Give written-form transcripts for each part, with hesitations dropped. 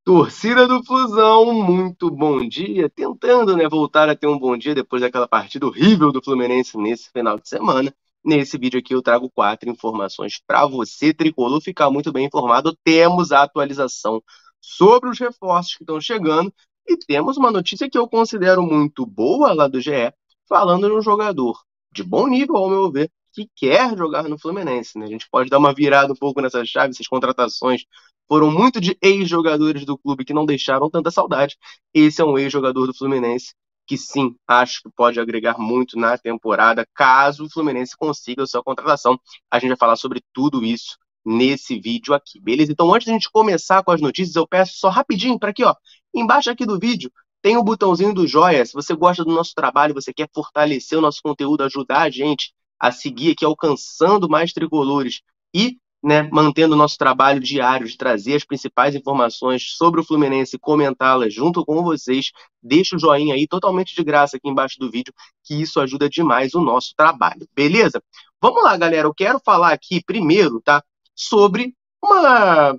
Torcida do Flusão, muito bom dia. Tentando, né, voltar a ter um bom dia depois daquela partida horrível do Fluminense nesse final de semana. Nesse vídeo aqui eu trago 4 informações para você, tricolor, ficar muito bem informado. Temos a atualização sobre os reforços que estão chegando e temos uma notícia que eu considero muito boa lá do GE, falando de um jogador de bom nível, ao meu ver, que quer jogar no Fluminense, né? A gente pode dar uma virada um pouco nessa chave, essas contratações foram muito de ex-jogadores do clube que não deixaram tanta saudade. Esse é um ex-jogador do Fluminense que sim, acho que pode agregar muito na temporada, caso o Fluminense consiga a sua contratação. A gente vai falar sobre tudo isso nesse vídeo aqui, beleza? Então, antes de a gente começar com as notícias, eu peço só rapidinho para aqui, ó, embaixo aqui do vídeo, tem o botãozinho do joia. Se você gosta do nosso trabalho, você quer fortalecer o nosso conteúdo, ajudar a gente a seguir aqui alcançando mais tricolores e, né, mantendo o nosso trabalho diário de trazer as principais informações sobre o Fluminense e comentá-las junto com vocês, deixa o joinha aí totalmente de graça aqui embaixo do vídeo, que isso ajuda demais o nosso trabalho, beleza? Vamos lá, galera, eu quero falar aqui primeiro, tá, sobre uma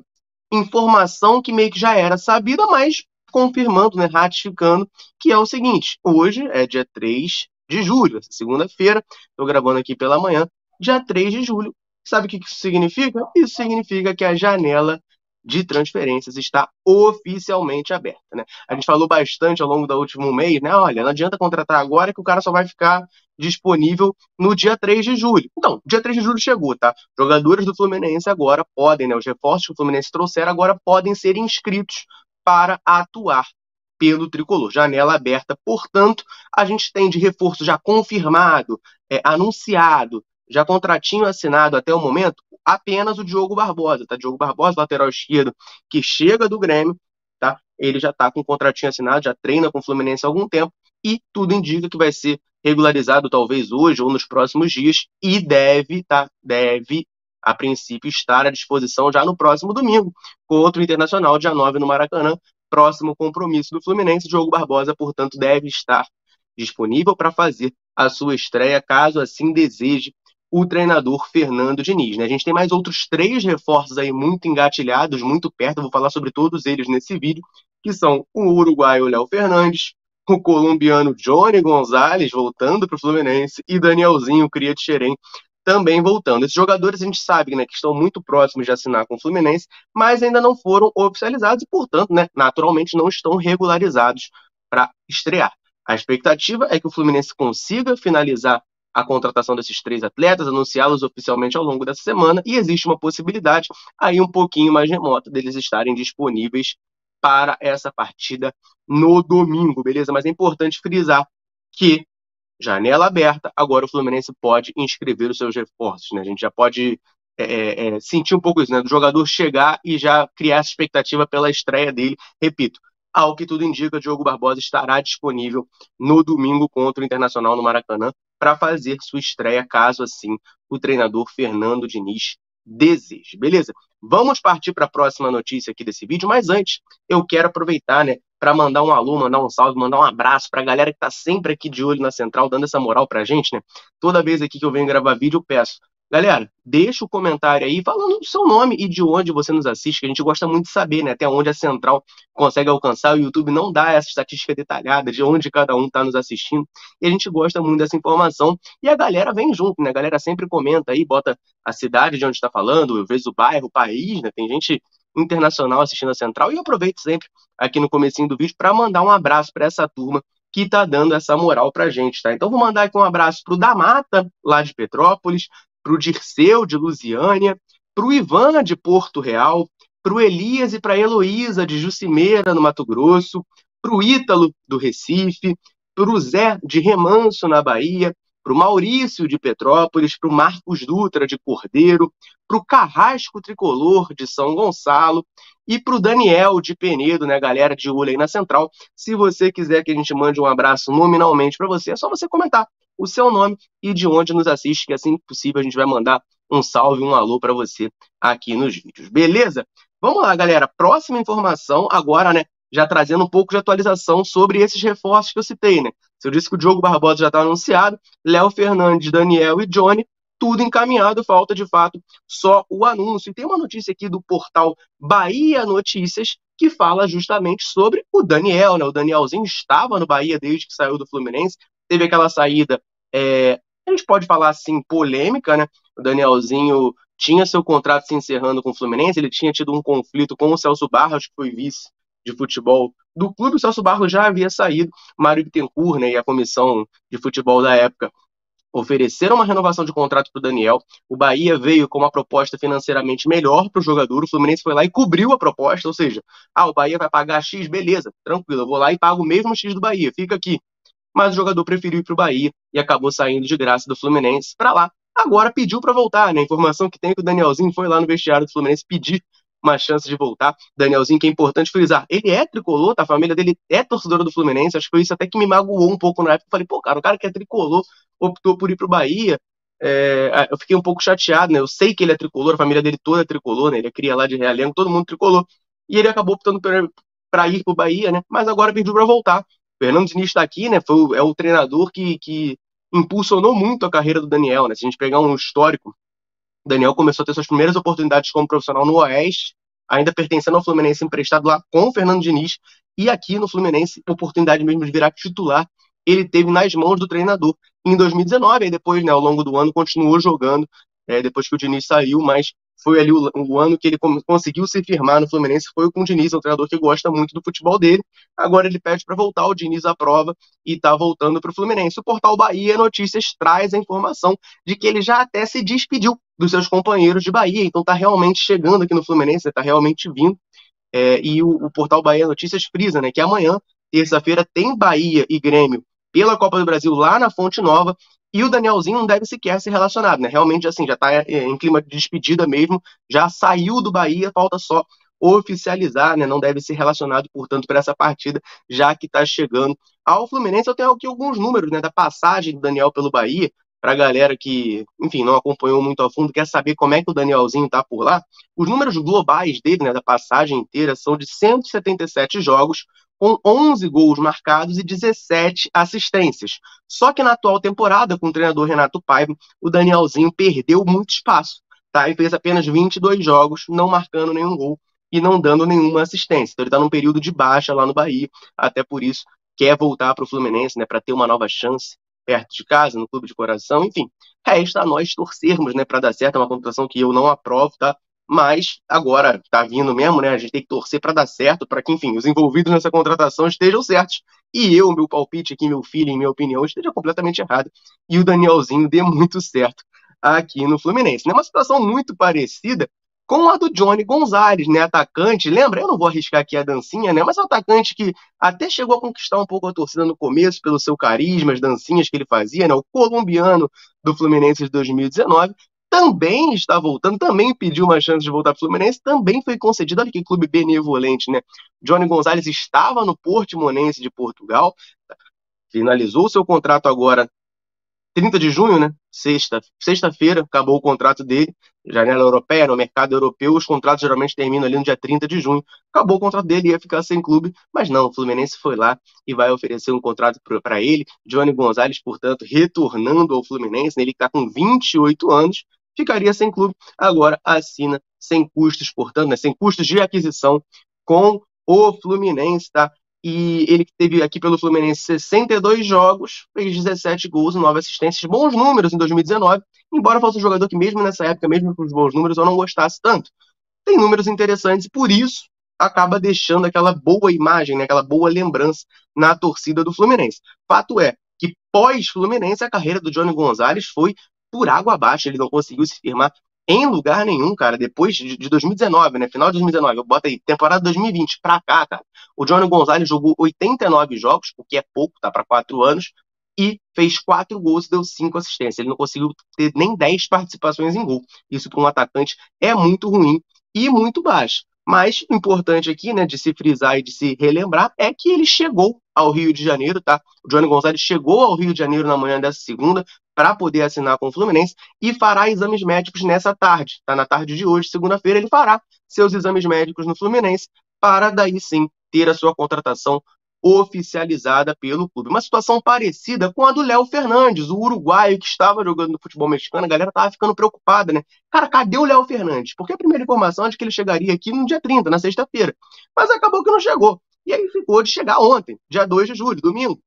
informação que meio que já era sabida, mas confirmando, né, ratificando, que é o seguinte: hoje é dia 3 de julho, essa segunda-feira, estou gravando aqui pela manhã, dia 3 de julho. Sabe o que isso significa? Isso significa que a janela de transferências está oficialmente aberta, né? A gente falou bastante ao longo do último mês, né? Olha, não adianta contratar agora que o cara só vai ficar disponível no dia 3 de julho. Então, dia 3 de julho chegou, tá? Jogadores do Fluminense agora podem, né? Os reforços que o Fluminense trouxer agora podem ser inscritos para atuar pelo tricolor. Janela aberta, portanto, a gente tem de reforço já confirmado, anunciado, já contratinho assinado até o momento, apenas o Diogo Barbosa, tá? Diogo Barbosa, lateral esquerdo, que chega do Grêmio, tá? Ele já tá com contratinho assinado, já treina com o Fluminense há algum tempo e tudo indica que vai ser regularizado talvez hoje ou nos próximos dias e deve, tá? Deve, a princípio, estar à disposição já no próximo domingo contra o Internacional, dia 9 no Maracanã, próximo compromisso do Fluminense. Diogo Barbosa, portanto, deve estar disponível para fazer a sua estreia, caso assim deseje o treinador Fernando Diniz, né? A gente tem mais outros 3 reforços aí muito engatilhados, muito perto, eu vou falar sobre todos eles nesse vídeo, que são o uruguaio Léo Fernandes, o colombiano Johnny Gonzalez voltando para o Fluminense e Danielzinho Cria de Xerém também voltando. Esses jogadores a gente sabe, né, que estão muito próximos de assinar com o Fluminense, mas ainda não foram oficializados e, portanto, né, naturalmente não estão regularizados para estrear. A expectativa é que o Fluminense consiga finalizar a contratação desses 3 atletas, anunciá-los oficialmente ao longo dessa semana, e existe uma possibilidade aí um pouquinho mais remota deles estarem disponíveis para essa partida no domingo, beleza? Mas é importante frisar que janela aberta, agora o Fluminense pode inscrever os seus reforços, né? A gente já pode sentir um pouco isso, né? Do jogador chegar e já criar essa expectativa pela estreia dele. Repito, ao que tudo indica, Diogo Barbosa estará disponível no domingo contra o Internacional no Maracanã para fazer sua estreia, caso assim o treinador Fernando Diniz deseje, beleza? Vamos partir para a próxima notícia aqui desse vídeo, mas antes eu quero aproveitar, né, para mandar um alô, mandar um salve, mandar um abraço para a galera que está sempre aqui de olho na Central, dando essa moral para a gente, né? Toda vez aqui que eu venho gravar vídeo, eu peço: galera, deixa o comentário aí falando o seu nome e de onde você nos assiste, que a gente gosta muito de saber, né? Até onde a Central consegue alcançar. O YouTube não dá essa estatística detalhada de onde cada um está nos assistindo, e a gente gosta muito dessa informação. E a galera vem junto, né? A galera sempre comenta aí, bota a cidade de onde está falando, às vezes o bairro, o país, né? Tem gente internacional assistindo a Central, e eu aproveito sempre aqui no comecinho do vídeo para mandar um abraço para essa turma que tá dando essa moral pra gente, tá? Então vou mandar aqui um abraço pro Damata, lá de Petrópolis, pro Dirceu, de Lusiânia, pro Ivan, de Porto Real, pro Elias e pra Heloísa, de Jucimeira, no Mato Grosso, pro Ítalo, do Recife, pro Zé, de Remanso, na Bahia, pro Maurício, de Petrópolis, pro Marcos Dutra, de Cordeiro, pro Carrasco Tricolor, de São Gonçalo, e pro Daniel, de Penedo, né, galera de olho aí na Central. Se você quiser que a gente mande um abraço nominalmente para você, é só você comentar o seu nome e de onde nos assiste, que assim que possível a gente vai mandar um salve, um alô para você aqui nos vídeos, beleza? Vamos lá, galera, próxima informação agora, né, já trazendo um pouco de atualização sobre esses reforços que eu citei, né? Se eu disse que o Diogo Barbosa já está anunciado, Léo Fernandes, Daniel e Johnny, tudo encaminhado, falta de fato só o anúncio. E tem uma notícia aqui do portal Bahia Notícias que fala justamente sobre o Daniel, né? O Danielzinho estava no Bahia desde que saiu do Fluminense, teve aquela saída, a gente pode falar assim, polêmica, né? O Danielzinho tinha seu contrato se encerrando com o Fluminense, ele tinha tido um conflito com o Celso Barros, que foi vice de futebol do clube. O Celso Barros já havia saído, Mário Bittencourt, né, e a comissão de futebol da época ofereceram uma renovação de contrato para o Daniel. O Bahia veio com uma proposta financeiramente melhor para o jogador. O Fluminense foi lá e cobriu a proposta, ou seja, o Bahia vai pagar X, beleza, tranquilo, eu vou lá e pago o mesmo X do Bahia, fica aqui. Mas o jogador preferiu ir para o Bahia e acabou saindo de graça do Fluminense para lá. Agora pediu para voltar, né? A informação que tem é que o Danielzinho foi lá no vestiário do Fluminense pedir uma chance de voltar. Danielzinho, que é importante frisar, ele é tricolor, tá? A família dele é torcedora do Fluminense. Acho que foi isso até que me magoou um pouco na época. Eu falei, pô, cara, o cara que é tricolor optou por ir pro Bahia. Eu fiquei um pouco chateado, né? Eu sei que ele é tricolor, a família dele toda é tricolor, né? Ele é cria lá de Realengo, todo mundo tricolor. E ele acabou optando para ir pro Bahia, né? Mas agora pediu para voltar. O Fernando Diniz está aqui, né? É o treinador que impulsionou muito a carreira do Daniel, né? Se a gente pegar um histórico, o Daniel começou a ter suas primeiras oportunidades como profissional no Oeste, ainda pertencendo ao Fluminense, emprestado lá com o Fernando Diniz, e aqui no Fluminense, oportunidade mesmo de virar titular, ele teve nas mãos do treinador. Em 2019, aí depois, né, ao longo do ano, continuou jogando, depois que o Diniz saiu, mas foi ali o ano que ele conseguiu se firmar no Fluminense, foi com o Diniz, é um treinador que gosta muito do futebol dele. Agora ele pede para voltar, o Diniz aprova e está voltando para o Fluminense. O portal Bahia Notícias traz a informação de que ele já até se despediu dos seus companheiros de Bahia, então está realmente chegando aqui no Fluminense, está realmente vindo. E o portal Bahia Notícias frisa, né, que amanhã, terça-feira, tem Bahia e Grêmio pela Copa do Brasil lá na Fonte Nova, e o Danielzinho não deve sequer ser relacionado, né? Realmente, assim, já está em clima de despedida mesmo, já saiu do Bahia, falta só oficializar, né? Não deve ser relacionado, portanto, para essa partida, já que está chegando ao Fluminense. Eu tenho aqui alguns números, né, da passagem do Daniel pelo Bahia, para a galera que, enfim, não acompanhou muito a fundo, quer saber como é que o Danielzinho está por lá. Os números globais dele, né, da passagem inteira, são de 177 jogos, com 11 gols marcados e 17 assistências. Só que na atual temporada, com o treinador Renato Paiva, o Danielzinho perdeu muito espaço. Tá? Ele fez apenas 22 jogos, não marcando nenhum gol e não dando nenhuma assistência. Então ele está num período de baixa lá no Bahia, até por isso quer voltar para o Fluminense, né, para ter uma nova chance perto de casa, no clube de coração, enfim. Resta a nós torcermos, né, para dar certo. É uma contratação que eu não aprovo, tá? Mas agora tá vindo mesmo, né? A gente tem que torcer para dar certo, para que, enfim, os envolvidos nessa contratação estejam certos. E eu, meu palpite aqui, meu feeling, minha opinião, esteja completamente errado. E o Danielzinho dê muito certo aqui no Fluminense. É uma situação muito parecida com a do Johnny Gonzalez, né? Atacante, lembra? Eu não vou arriscar aqui a dancinha, né? Mas é um atacante que até chegou a conquistar um pouco a torcida no começo, pelo seu carisma, as dancinhas que ele fazia, né? O colombiano do Fluminense de 2019 também está voltando, também pediu uma chance de voltar para o Fluminense, também foi concedido. Olha que clube benevolente, né? Johnny Gonzalez estava no Portimonense de Portugal, finalizou seu contrato agora 30 de junho, né? Sexta-feira, acabou o contrato dele. Janela europeia, no mercado europeu, os contratos geralmente terminam ali no dia 30 de junho. Acabou o contrato dele, ia ficar sem clube, mas não, o Fluminense foi lá e vai oferecer um contrato para ele. Johnny Gonzalez, portanto, retornando ao Fluminense, né? Ele que está com 28 anos, ficaria sem clube, agora assina sem custos, portanto, né? Sem custos de aquisição com o Fluminense, tá? E ele teve aqui pelo Fluminense 62 jogos, fez 17 gols e 9 assistências, bons números em 2019, embora fosse um jogador que mesmo nessa época, mesmo com os bons números, eu não gostasse tanto. Tem números interessantes e por isso acaba deixando aquela boa imagem, né, aquela boa lembrança na torcida do Fluminense. Fato é que pós-Fluminense a carreira do Johnny Gonzalez foi por água abaixo, ele não conseguiu se firmar em lugar nenhum, cara, depois de 2019, né, final de 2019, eu boto aí, temporada 2020 pra cá, cara, o Johnny Gonzalez jogou 89 jogos, o que é pouco, tá, para 4 anos, e fez 4 gols e deu 5 assistências. Ele não conseguiu ter nem 10 participações em gol. Isso para um atacante é muito ruim e muito baixo. Mas o importante aqui, né, de se frisar e de se relembrar, é que ele chegou ao Rio de Janeiro, tá? O Johnny Gonzalez chegou ao Rio de Janeiro na manhã dessa segunda para poder assinar com o Fluminense e fará exames médicos nessa tarde, tá? Na tarde de hoje, segunda-feira, ele fará seus exames médicos no Fluminense para daí sim ter a sua contratação oficializada pelo clube. Uma situação parecida com a do Léo Fernandes, o uruguaio que estava jogando no futebol mexicano. A galera estava ficando preocupada, né? Cara, cadê o Léo Fernandes? Porque a primeira informação é de que ele chegaria aqui no dia 30, na sexta-feira. Mas acabou que não chegou. E aí ficou de chegar ontem, dia 2 de julho, domingo.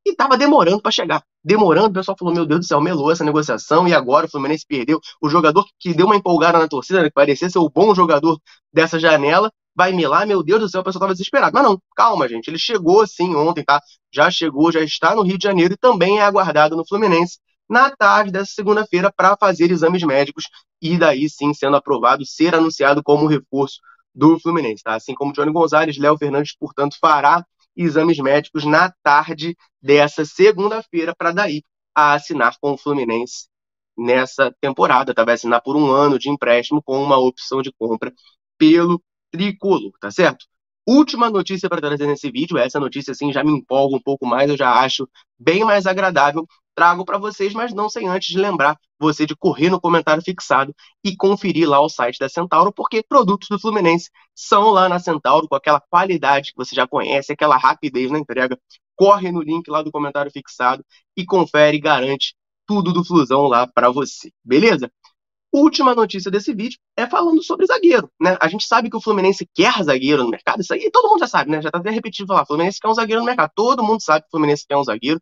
E tava demorando para chegar. Demorando, o pessoal falou: meu Deus do céu, melou essa negociação. E agora o Fluminense perdeu. O jogador que deu uma empolgada na torcida, né, que parecia ser o bom jogador dessa janela, vai melar. Meu Deus do céu, o pessoal tava desesperado. Mas não, calma, gente. Ele chegou sim ontem, tá? Já chegou, já está no Rio de Janeiro e também é aguardado no Fluminense na tarde dessa segunda-feira para fazer exames médicos e daí sim, sendo aprovado, ser anunciado como reforço do Fluminense, tá? Assim como Johnny Gonzalez, Léo Fernandes, portanto, fará exames médicos na tarde dessa segunda-feira para daí a assinar com o Fluminense nessa temporada, tá? Vai assinar por 1 ano de empréstimo com uma opção de compra pelo tricolor, tá certo? Última notícia para trazer nesse vídeo, essa notícia assim já me empolga um pouco mais, eu já acho bem mais agradável, trago para vocês, mas não sem antes de lembrar você de correr no comentário fixado e conferir lá o site da Centauro, porque produtos do Fluminense são lá na Centauro, com aquela qualidade que você já conhece, aquela rapidez na entrega. Corre no link lá do comentário fixado e confere e garante tudo do Flusão lá para você, beleza? Última notícia desse vídeo é falando sobre zagueiro, né? A gente sabe que o Fluminense quer zagueiro no mercado, isso aí todo mundo já sabe, né? Já tá até repetido falar, o Fluminense quer um zagueiro no mercado, todo mundo sabe que o Fluminense quer um zagueiro.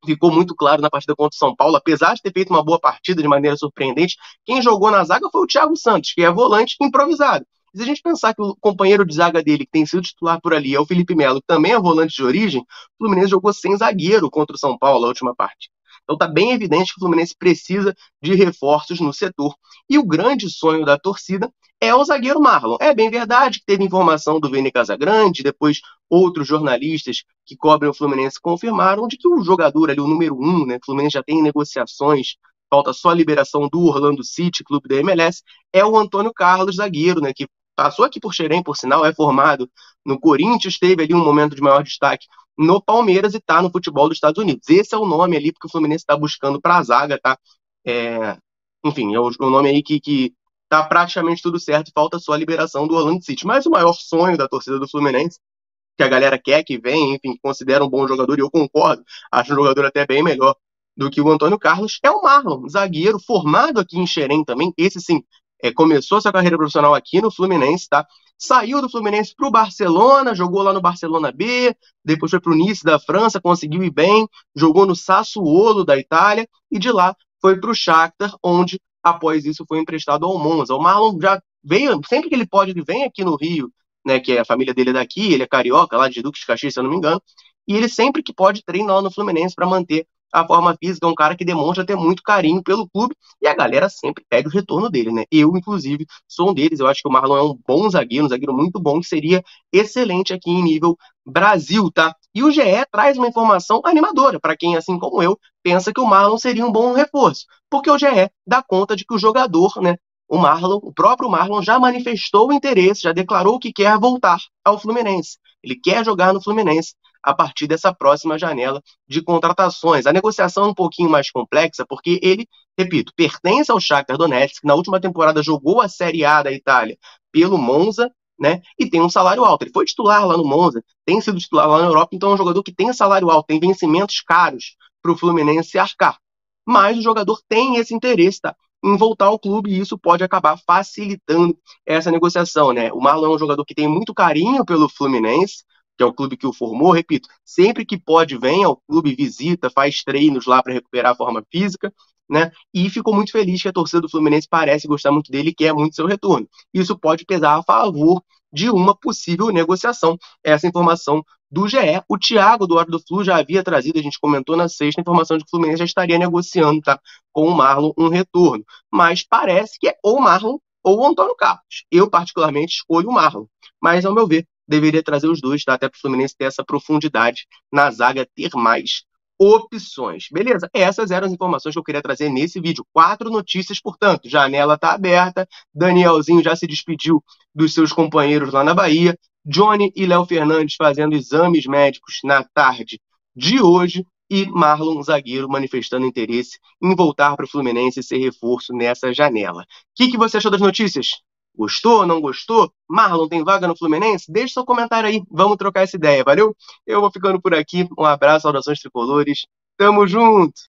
Ficou muito claro na partida contra o São Paulo, apesar de ter feito uma boa partida de maneira surpreendente, quem jogou na zaga foi o Thiago Santos, que é volante improvisado. Se a gente pensar que o companheiro de zaga dele, que tem sido titular por ali, é o Felipe Melo, que também é volante de origem, o Fluminense jogou sem zagueiro contra o São Paulo na última partida. Então tá bem evidente que o Fluminense precisa de reforços no setor. E o grande sonho da torcida é o zagueiro Marlon. É bem verdade que teve informação do Vene Casagrande, depois outros jornalistas que cobrem o Fluminense confirmaram de que o jogador ali, o número 1, né, o Fluminense já tem negociações, falta só a liberação do Orlando City, clube da MLS, é o Antônio Carlos, zagueiro, né, que passou aqui por Xerém, por sinal, é formado no Corinthians, teve ali um momento de maior destaque no Palmeiras e tá no futebol dos Estados Unidos. Esse é o nome ali porque o Fluminense está buscando para a zaga, tá? Enfim, é o nome aí que tá praticamente tudo certo, falta só a liberação do Orlando City. Mas o maior sonho da torcida do Fluminense, que a galera quer que venha, enfim, considera um bom jogador, e eu concordo, acho um jogador até bem melhor do que o Antônio Carlos, é o Marlon, zagueiro, formado aqui em Xerém também, esse sim, começou sua carreira profissional aqui no Fluminense, tá? Saiu do Fluminense para o Barcelona, jogou lá no Barcelona B, depois foi para o Nice da França, conseguiu ir bem, jogou no Sassuolo da Itália, e de lá foi para o Shakhtar, onde após isso foi emprestado ao Monza. O Marlon já veio, sempre que ele pode, ele vem aqui no Rio, né, que a família dele é daqui, ele é carioca, lá de Duque de Caxias, se eu não me engano, e ele sempre que pode treina lá no Fluminense para manter a forma física, é um cara que demonstra ter muito carinho pelo clube, e a galera sempre pede o retorno dele, né? Eu, inclusive, sou um deles, eu acho que o Marlon é um bom zagueiro, um zagueiro muito bom, que seria excelente aqui em nível Brasil, tá? E o GE traz uma informação animadora para quem, assim como eu, pensa que o Marlon seria um bom reforço, porque o GE dá conta de que o jogador, né, o Marlon, o próprio Marlon já manifestou o interesse, já declarou que quer voltar ao Fluminense. Ele quer jogar no Fluminense a partir dessa próxima janela de contratações. A negociação é um pouquinho mais complexa, porque ele, repito, pertence ao Shakhtar Donetsk, que na última temporada jogou a Série A da Itália pelo Monza, né? E tem um salário alto. Ele foi titular lá no Monza, tem sido titular lá na Europa, então é um jogador que tem salário alto, tem vencimentos caros para o Fluminense arcar. Mas o jogador tem esse interesse, tá, em voltar ao clube, e isso pode acabar facilitando essa negociação, né? O Marlon é um jogador que tem muito carinho pelo Fluminense, que é o clube que o formou, repito, sempre que pode vem ao clube, visita, faz treinos lá para recuperar a forma física, né? E ficou muito feliz que a torcida do Fluminense parece gostar muito dele e quer muito seu retorno. Isso pode pesar a favor de uma possível negociação. Essa informação do GE, o Thiago do Hora do Flu já havia trazido, a gente comentou na sexta, a informação de que o Fluminense já estaria negociando, tá, com o Marlon um retorno. Mas parece que é ou o Marlon ou o Antônio Carlos. Eu, particularmente, escolho o Marlon. Mas, ao meu ver, deveria trazer os dois, tá? Até para o Fluminense ter essa profundidade na zaga, ter mais opções. Beleza? Essas eram as informações que eu queria trazer nesse vídeo. 4 notícias, portanto. Janela está aberta. Danielzinho já se despediu dos seus companheiros lá na Bahia. Johnny e Léo Fernandes fazendo exames médicos na tarde de hoje. E Marlon, zagueiro, manifestando interesse em voltar para o Fluminense e ser reforço nessa janela. O que você achou das notícias? Gostou, não gostou? Marlon tem vaga no Fluminense? Deixe seu comentário aí, vamos trocar essa ideia, valeu? Eu vou ficando por aqui, um abraço, saudações tricolores, tamo junto!